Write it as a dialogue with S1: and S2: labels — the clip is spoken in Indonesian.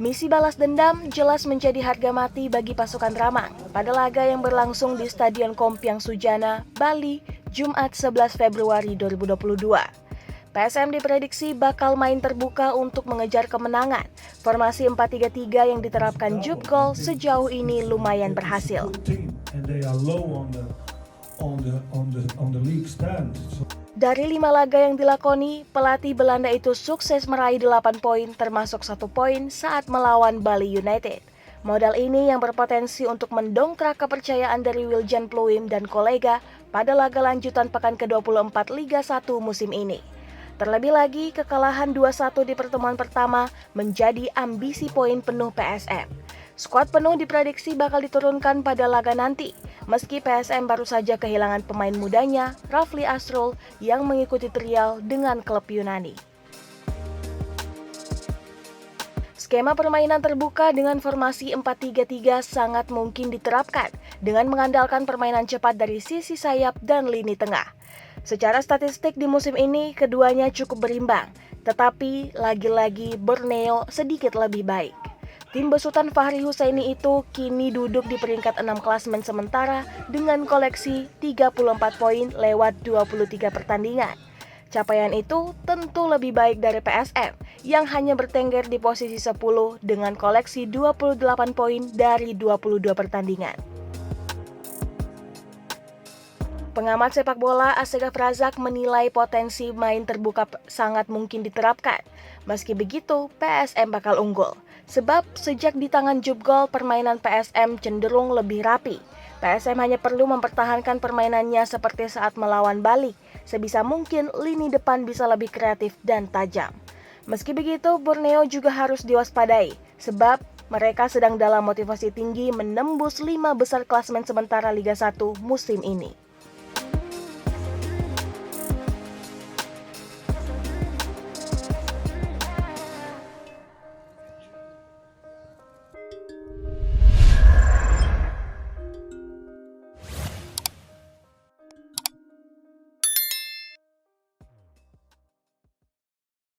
S1: Misi balas dendam jelas menjadi harga mati bagi pasukan Ramang pada laga yang berlangsung di Stadion Kompiang Sujana, Bali, Jumat 11 Februari 2022. PSM diprediksi bakal main terbuka untuk mengejar kemenangan. Formasi 4-3-3 yang diterapkan Jupp Gol sejauh ini lumayan berhasil. Dari 5 laga yang dilakoni, pelatih Belanda itu sukses meraih 8 poin termasuk 1 poin saat melawan Bali United. Modal ini yang berpotensi untuk mendongkrak kepercayaan dari Wiljan Pluim dan kolega pada laga lanjutan pekan ke-24 Liga 1 musim ini. Terlebih lagi, kekalahan 2-1 di pertemuan pertama menjadi ambisi poin penuh PSM. Skuad penuh diprediksi bakal diturunkan pada laga nanti, meski PSM baru saja kehilangan pemain mudanya, Rafli Asrul, yang mengikuti trial dengan klub Yunani. Skema permainan terbuka dengan formasi 4-3-3 sangat mungkin diterapkan dengan mengandalkan permainan cepat dari sisi sayap dan lini tengah. Secara statistik di musim ini, keduanya cukup berimbang, tetapi lagi-lagi Borneo sedikit lebih baik. Tim besutan Fahri Husaini itu kini duduk di peringkat 6 klasemen sementara dengan koleksi 34 poin lewat 23 pertandingan. Capaian itu tentu lebih baik dari PSM yang hanya bertengger di posisi 10 dengan koleksi 28 poin dari 22 pertandingan. Pengamat sepak bola Asegaf Razak menilai potensi main terbuka sangat mungkin diterapkan. Meski begitu, PSM bakal unggul. Sebab sejak di tangan Jupp Gol, permainan PSM cenderung lebih rapi. PSM hanya perlu mempertahankan permainannya seperti saat melawan Bali. Sebisa mungkin lini depan bisa lebih kreatif dan tajam. Meski begitu, Borneo juga harus diwaspadai. Sebab mereka sedang dalam motivasi tinggi menembus 5 besar klasemen sementara Liga 1 musim ini.